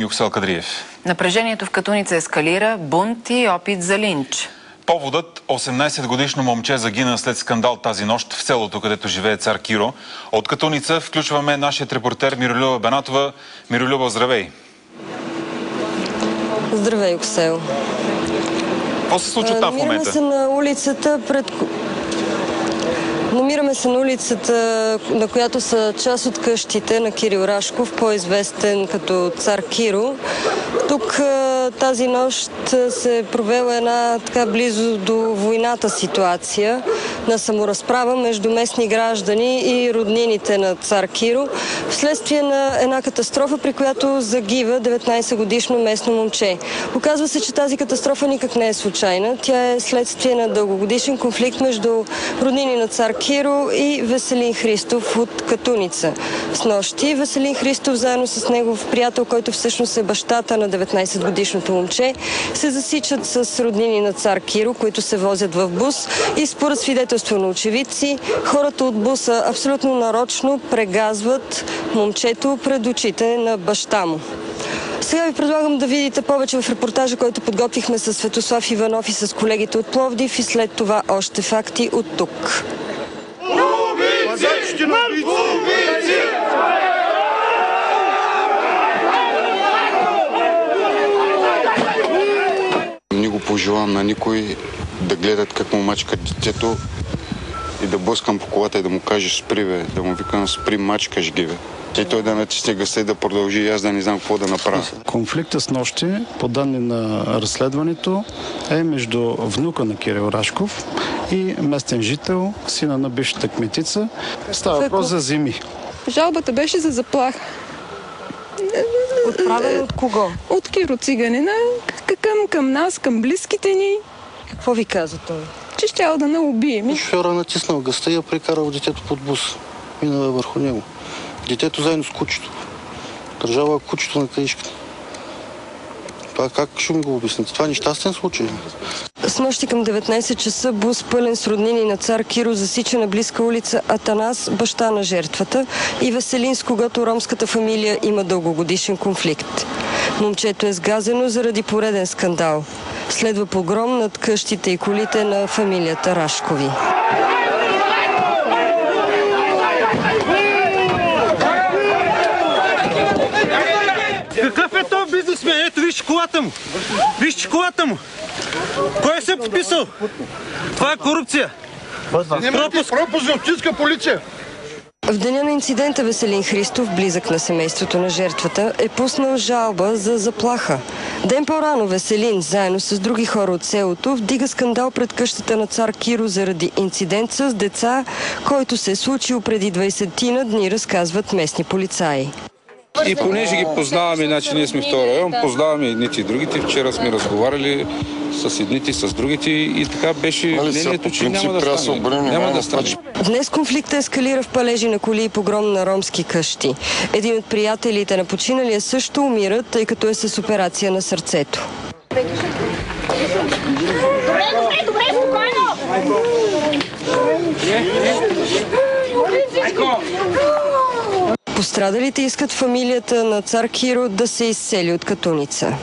Юксел Кадриев. Напрежението в Катуница ескалира, бунт и опит за линч. Поводът: 18-годишно момче загина след скандал тази нощ в селото, където живее цар Киро. От Катуница включваме нашият репортер Миролюба Бенатова. Миролюба, здравей! Здравей, Юксел. Какво се случва там в момента? Намираме се на улицата, на която са част от къщите на Кирил Рашков, по-известен като цар Киро. Тук тази нощ се провела една така близо до войната ситуация на саморазправа между местни граждани и роднините на цар Киро, вследствие на една катастрофа, при която загива 19-годишно местно момче. Оказва се, че тази катастрофа никак не е случайна. Тя е следствие на дългогодишен конфликт между роднини на цар Киро и Веселин Христов от Катуница. Снощи Веселин Христов заедно с негов приятел, който всъщност е бащата на 19-годишното момче, се засичат с роднини на цар Киро, които се возят в бус, и според свидетелство на очевидци, хората от буса абсолютно нарочно прегазват момчето пред очите на баща му. Сега ви предлагам да видите повече в репортажа, който подготвихме с Светослав Иванов и с колегите от Пловдив, и след това още факти от тук. Не го пожелавам на никой да гледат как му мачкат детето и да блъскам по колата и да му кажеш спри, бе, да му викам спри, мачкаш ги, бе. И той да натисне гаса и да продължи, и аз да не знам какво да направя. Конфликта с нощи, по данни на разследването, е между внука на Кирил Рашков и местен жител, сина на бившата кметица. Става въпрос за земи. Жалбата беше за заплаха. Отправена от кого? От Киро циганина към нас, към близките ни. Какво ви каза той? Че щял да ме убие. Шофьора натиснал гъста и я прекарал детето под бус. Минала върху него. Детето заедно с кучето. Държава кучето на каишката. Това как ще ми го обясните? Това нещастен случай. С нощи към 19 часа бус пълен с роднини на цар Киро засича на близка улица Атанас, баща на жертвата, и Веселин, с когото ромската фамилия има дългогодишен конфликт. Момчето е сгазено заради пореден скандал. Следва погром над къщите и колите на фамилията Рашкови. Какъв е този бизнесмен? Ето виж колата му. Виж колата му. Кой се е подписал? Това е корупция. Пропуск за общинска полиция. В деня на инцидента Веселин Христов, близък на семейството на жертвата, е пуснал жалба за заплаха. Ден по-рано Веселин, заедно с други хора от селото, вдига скандал пред къщата на цар Киро заради инцидент с деца, който се е случил преди 20 дни, разказват местни полицаи. И понеже ги познаваме, значи ние сме втори район, познаваме едните и другите. Вчера сме разговаряли с едните и с другите и така беше мнението, че няма да стане. Днес конфликта ескалира в палежи на коли и погром на ромски къщи. Един от приятелите на починалия също умира, тъй като е с операция на сърцето. Добре, спокойно! Пострадалите искат фамилията на цар Киро да се изсели от Катуница.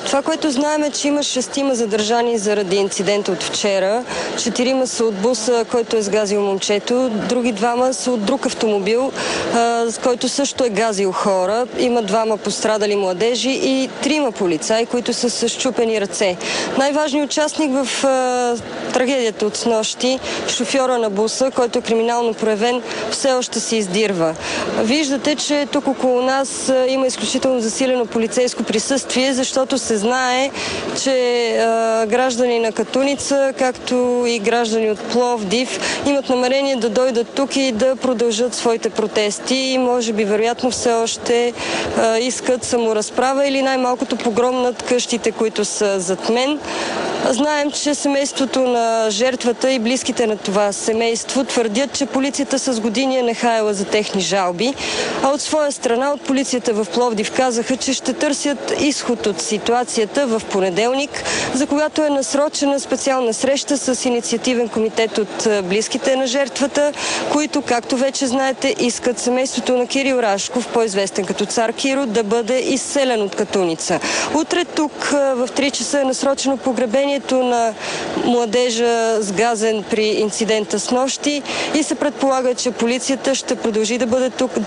Това, което знаем, е, че има 6 задържани заради инцидента от вчера. 4 са от буса, който е сгазил момчето. Други 2 са от друг автомобил, с който също е газил хора. Има 2 пострадали младежи и 3 полицаи, които са с счупени ръце. Най-важният участник в трагедията от снощи, шофьора на буса, който е криминално проявен, все още се издирва. Виждате, че тук около нас има изключително засилено полицейско присъствие, защото се знае, че граждани на Катуница, както и граждани от Пловдив, имат намерение да дойдат тук и да продължат своите протести и може би вероятно все още искат саморазправа или най-малкото погром над къщите, които са зад мен. Знаем, че семейството на жертвата и близките на това семейство твърдят, че полицията с години е нехаяла за техни жалби, а от своя страна от полицията в Пловдив казаха, че ще търсят изход от ситуацията в понеделник, за когато е насрочена специална среща с инициативен комитет от близките на жертвата, които, както вече знаете, искат семейството на Кирил Рашков, по-известен като цар Киро, да бъде изселен от Катуница. Утре тук в 3 часа е насрочено погребението на младежа сгазен при инцидента с нощи и се предполага, че полицията ще продължи да бъде тук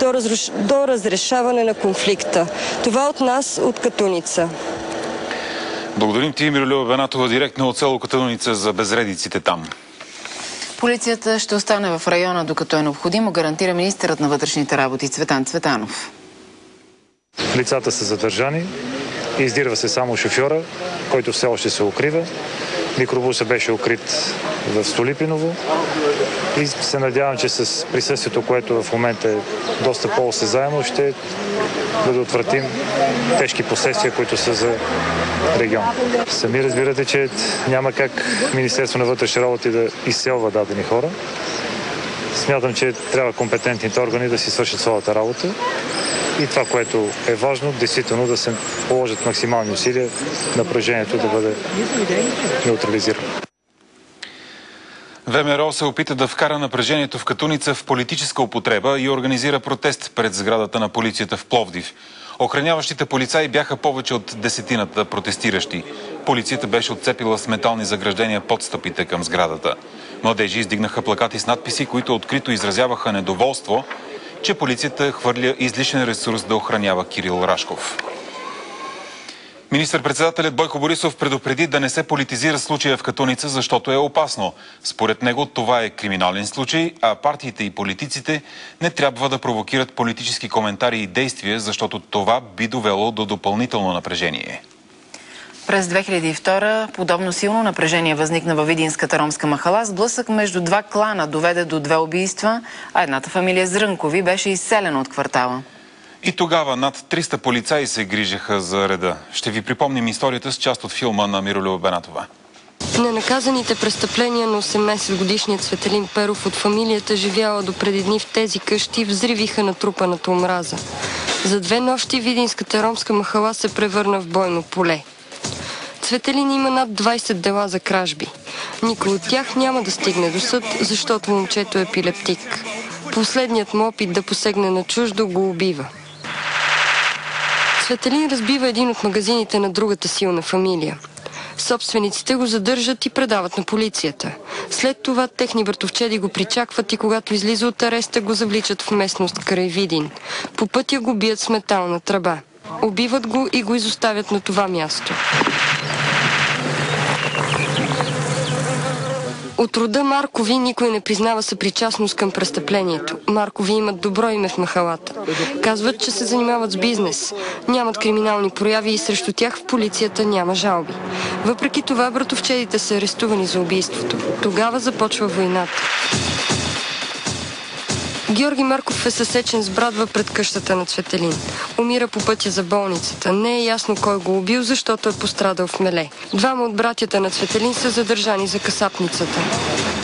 до разрешаване на конфликта. Това от нас, от Катуница. Благодарим ти, Миролюба Бенатова, директно от село Катуница, за безредиците там. Полицията ще остане в района, докато е необходимо, гарантира министърът на вътрешните работи Цветан Цветанов. Лицата са задържани, издирва се само шофьора, който все още се укрива. Микробусът беше укрит в Столипиново и се надявам, че с присъствието, което в момента е доста по-осезаемо, ще предотвратим тежки последствия, които са за регион. Сами разбирате, че няма как Министерство на вътрешните работи да изселва дадени хора. Смятам, че трябва компетентните органи да си свършат своята работа и това, което е важно, действително да се положат максимални усилия напрежението да бъде неутрализирано. ВМРО се опита да вкара напрежението в Катуница в политическа употреба и организира протест пред сградата на полицията в Пловдив. Охраняващите полицаи бяха повече от 10 протестиращи. Полицията беше отцепила с метални заграждения подстъпите към сградата. Младежи издигнаха плакати с надписи, които открито изразяваха недоволство, че полицията хвърля излишен ресурс да охранява Кирил Рашков. Министър-председателят Бойко Борисов предупреди да не се политизира случая в Катуница, защото е опасно. Според него това е криминален случай, а партиите и политиците не трябва да провокират политически коментари и действия, защото това би довело до допълнително напрежение. През 2002 подобно силно напрежение възникна във видинската ромска махала. Сблъсък между два клана доведе до 2 убийства, а едната фамилия Зрънкови беше изселена от квартала. И тогава над 300 полицаи се грижаха за реда. Ще ви припомним историята с част от филма на Миролюба Бенатова. Ненаказаните престъпления на 18-годишният Цветелин Перов от фамилията, живяла до преди дни в тези къщи, взривиха натрупаната омраза. За 2 нощи видинската ромска махала се превърна в бойно поле. Цветелин има над 20 дела за кражби. Никой от тях няма да стигне до съд, защото момчето е епилептик. Последният му опит да посегне на чуждо го убива. Цветелин разбива един от магазините на другата силна фамилия. Собствениците го задържат и предават на полицията. След това техни братовчеди го причакват и когато излиза от ареста, го завличат в местност край Видин. По пътя го бият с метална тръба. Убиват го и го изоставят на това място. От рода Маркови никой не признава съпричастност към престъплението. Маркови имат добро име в махалата. Казват, че се занимават с бизнес. Нямат криминални прояви и срещу тях в полицията няма жалби. Въпреки това, братовчедите са арестувани за убийството. Тогава започва войната. Георги Марков е съсечен с брадва пред къщата на Цветелин. Умира по пътя за болницата. Не е ясно кой го убил, защото е пострадал в меле. 2 от братята на Цветелин са задържани за касапницата.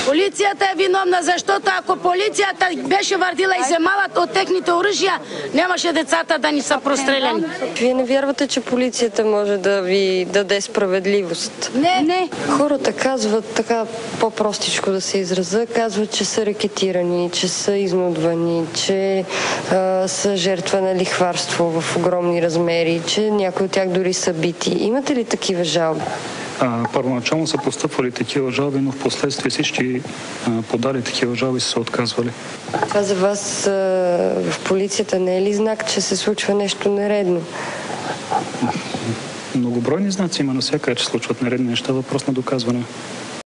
Полицията е виновна, защото ако полицията беше върдила и вземала от техните оръжия, нямаше децата да ни са простреляни. Вие не вярвате, че полицията може да ви даде справедливост? Не. Хората казват, така по-простичко да се израза, казват, че са рекетирани, че са изнудвани, че са жертва на лихварство в огромни размери, че някои от тях дори са бити. Имате ли такива жалби? Първоначално са постъпвали такива жалби, но в последствие всички подали такива жалби са се отказвали. Това за вас в полицията не е ли знак, че се случва нещо нередно? Многобройни знаци има навсякъде, че случват нередни неща, въпрос на доказване.